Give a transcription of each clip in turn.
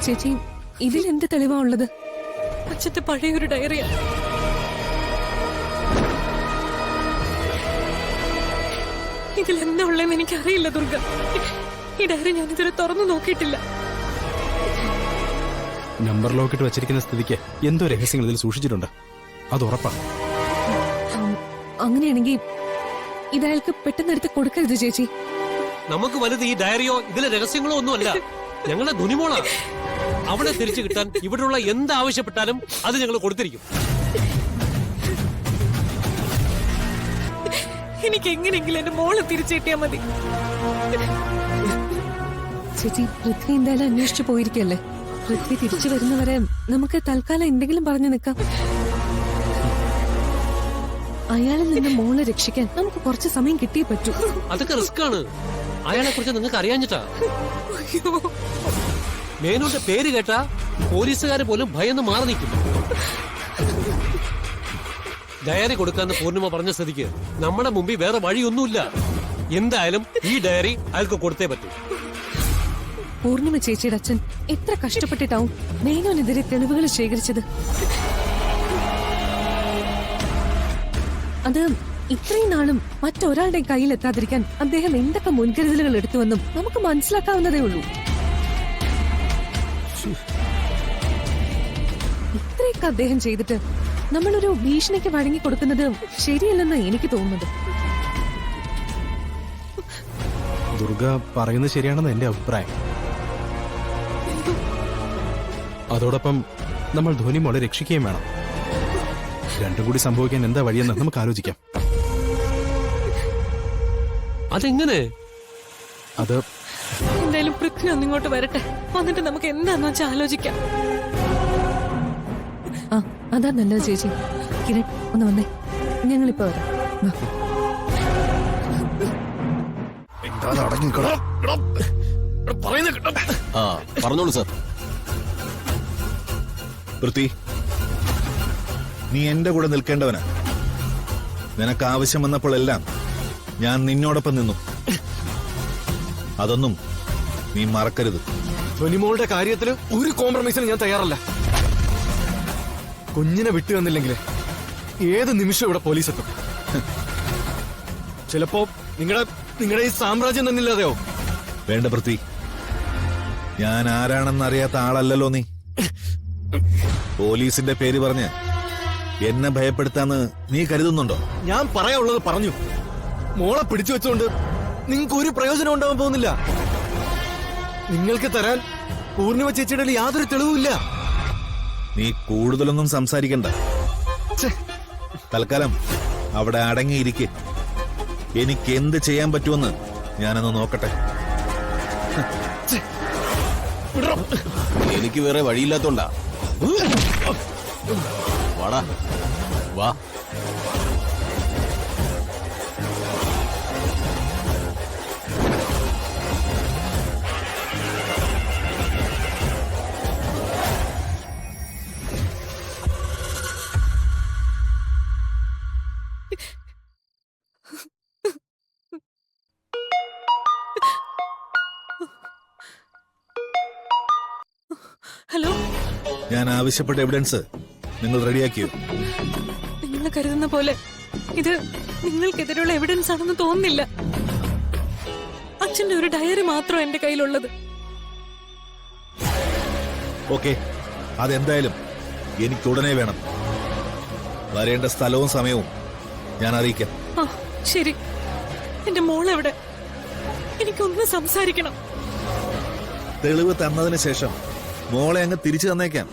ചേച്ചി ഇതിൽ എന്ത് തെളിവാ ഉള്ളത്? അച്ഛന്റെ പഴയൊരു ഡയറിയാ. ഇതിൽ എന്താ ഉള്ളതെന്ന് എനിക്കറിയില്ല ദുർഗ. ഈ ഡയറി ഞാൻ ഇതുവരെ തുറന്നു നോക്കിയിട്ടില്ല. നമ്പർ ലോക്കിട്ട് വെച്ചിരിക്കുന്ന സ്ഥിതിക്ക് എന്തോ രഹസ്യങ്ങൾ ഇതിൽ സൂക്ഷിച്ചിട്ടുണ്ട്, അത് ഉറപ്പാണ്. അങ്ങനെയാണെങ്കിൽ ഇതയാൾക്ക് പെട്ടെന്ന് എടുത്ത് കൊടുക്കരുത് ചേച്ചി. നമുക്ക് വലുത് ഈ ഡയറിയോ ഇതിലെ രഹസ്യങ്ങളോ ഒന്നുമല്ല, ഞങ്ങളുടെ ധുനിമോളാ. അവളെ തിരിച്ചു കിട്ടാൻ ഇവിടെയുള്ള എന്താവശ്യപ്പെട്ടാലും അത് ഞങ്ങൾ കൊടുത്തിരിക്കും. എനിക്ക് എങ്ങനെയെങ്കിലും എന്റെ മോളെ തിരിച്ചു കിട്ടിയാൽ മതി. ചേച്ചി പൃഥ്വി എന്തായാലും അന്വേഷിച്ചു പോയിരിക്കല്ലേ. പൃഥ്വി തിരിച്ചു വരുന്നവരെ നമുക്ക് തൽക്കാലം എന്തെങ്കിലും പറഞ്ഞു നിൽക്കാം. അയാളിൽ നിന്ന് മോളെ രക്ഷിക്കാൻ നമുക്ക് കുറച്ച് സമയം കിട്ടിയേ പറ്റൂ. അതൊക്കെ റിസ്ക് ആണ്. അയാളെ കുറിച്ച് നിങ്ങൾക്ക് അറിയാഞ്ഞിട്ടാ. മേനോന്റെ പേര് കേട്ടാ പോലീസുകാര് പോലും ഭയന്ന് മാറി നിൽക്കും. ഡയറി കൊടുക്കാന്ന് പൂർണിമ പറഞ്ഞ സ്ഥിതിക്ക് നമ്മുടെ മുമ്പിൽ വേറെ വഴിയൊന്നുമില്ല. എന്തായാലും ഈ ഡയറി അയാൾക്ക് കൊടുത്തേ പറ്റൂ. പൂർണിമ ചേച്ചിയുടെ അച്ഛൻ എത്ര കഷ്ടപ്പെട്ടിട്ടാവും മേനോനെതിരെ തെളിവുകൾ ശേഖരിച്ചത്. അത് ഇത്രയും നാളും മറ്റൊരാളുടെ കയ്യിൽ എത്താതിരിക്കാൻ അദ്ദേഹം എന്തൊക്കെ മുൻകരുതലുകൾ എടുത്തുവെന്നും നമുക്ക് മനസ്സിലാക്കാവുന്നതേ ഉള്ളൂ. ഇത്രയൊക്കെ അദ്ദേഹം ചെയ്തിട്ട് നമ്മളൊരു ഭീഷണിക്ക് വഴങ്ങി കൊടുക്കുന്നത് ശരിയല്ലെന്ന് എനിക്ക് തോന്നുന്നത്. ദുർഗ പറയുന്നത് ശരിയാണെന്ന് എന്റെ അഭിപ്രായം. അതോടൊപ്പം നമ്മൾ ധോനിമോളെ രക്ഷിക്കുകയും വേണം. രണ്ടും കൂടി സംഭവിക്കാൻ എന്താ വഴിയെന്ന് നമുക്ക് ആലോചിക്കാം. അതെങ്ങനെ? അത് എന്തായാലും പൃഥ്വി ഒന്നിങ്ങോട്ട് വരട്ടെ, വന്നിട്ട് നമുക്ക് എന്താന്ന് വെച്ചാൽ ആലോചിക്കാം. ആ അതാ നല്ലത് ചേച്ചി. കിരൺ ഒന്ന് വന്നേ, ഞങ്ങളിപ്പോ വരാം. പറഞ്ഞോളൂ സാർ. പൃഥ്വി, നീ എന്റെ കൂടെ നിൽക്കേണ്ടവനാ. നിനക്ക് ആവശ്യം വന്നപ്പോഴെല്ലാം ഞാൻ നിന്നോടൊപ്പം നിന്നു. അതൊന്നും നീ മറക്കരുത്. ധോനിമോളുടെ കാര്യത്തിൽ ഒരു കോംപ്രമൈസിന് ഞാൻ തയ്യാറല്ല. കുഞ്ഞിനെ വിട്ടു വന്നില്ലെങ്കിൽ ഏത് നിമിഷം ഇവിടെ പോലീസ് എത്തും. ചിലപ്പോ നിങ്ങളുടെ ഈ സാമ്രാജ്യം തന്നില്ലാതെയോ? വേണ്ട പൃഥ്വി, ഞാൻ ആരാണെന്ന് അറിയാത്ത ആളല്ലല്ലോ നീ. പോലീസിന്റെ പേര് പറഞ്ഞ് എന്നെ ഭയപ്പെടുത്താന്ന് നീ കരുതുന്നുണ്ടോ? ഞാൻ പറയാനുള്ളത് പറഞ്ഞു. മോളെ പിടിച്ചു വെച്ചുകൊണ്ട് നിങ്ങൾക്ക് ഒരു പ്രയോജനം ഉണ്ടാവാൻ പോകുന്നില്ല. നിങ്ങൾക്ക് തരാൻ പൂർണിമ ചേച്ചിയുടെ യാതൊരു തെളിവുമില്ല. നീ കൂടുതലൊന്നും സംസാരിക്കണ്ട. തൽക്കാലം അവിടെ അടങ്ങിയിരിക്കെ. എനിക്ക് എന്ത് ചെയ്യാൻ പറ്റുമെന്ന് ഞാനൊന്ന് നോക്കട്ടെ. എനിക്ക് വേറെ വഴിയില്ലാത്തോണ്ടാ. വാടാ വാ. ഹലോ, ഞാൻ ആവശ്യപ്പെട്ട എവിഡൻസ് നിങ്ങൾ റെഡിയാക്കിയോ? നിങ്ങൾ കരുതുന്ന പോലെ ഇത് നിങ്ങൾക്കെതിരെയുള്ള എവിഡൻസ് ആണെന്ന് തോന്നുന്നില്ല. അച്ഛന്റെ ഒരു ഡയറി മാത്രം എന്റെ കയ്യിലുള്ളത്. ഓക്കെ, അതെന്തായാലും എനിക്ക് ഉടനെ വേണം. വരേണ്ട സ്ഥലവും സമയവും ഞാൻ അറിയിക്കാം. ആ ശരി. എന്റെ മോളെവിടെ? എനിക്കൊന്ന് സംസാരിക്കണം. തെളിവ് തന്നതിന് ശേഷം മോളെ അങ്ങ് തിരിച്ചു തന്നേക്കാം.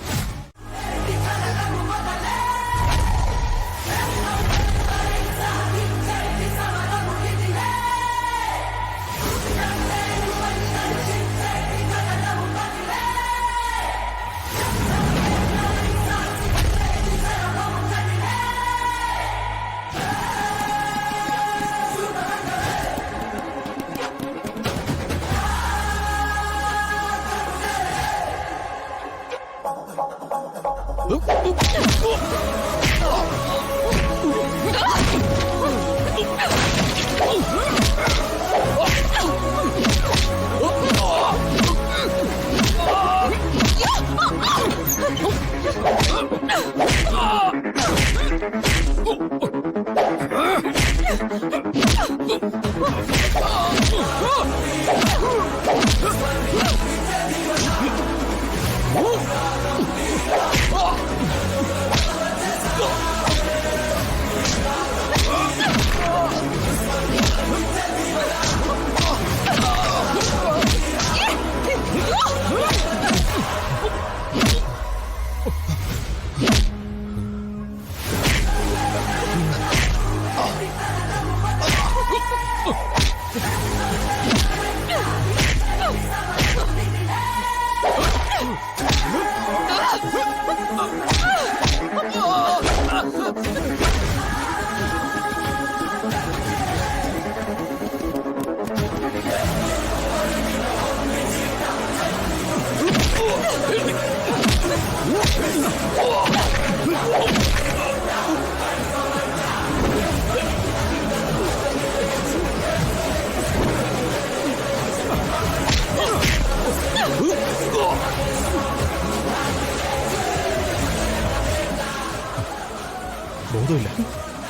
ബോധമില്ല.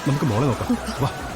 നമുക്ക് മോളെ നോക്കാം. വാ.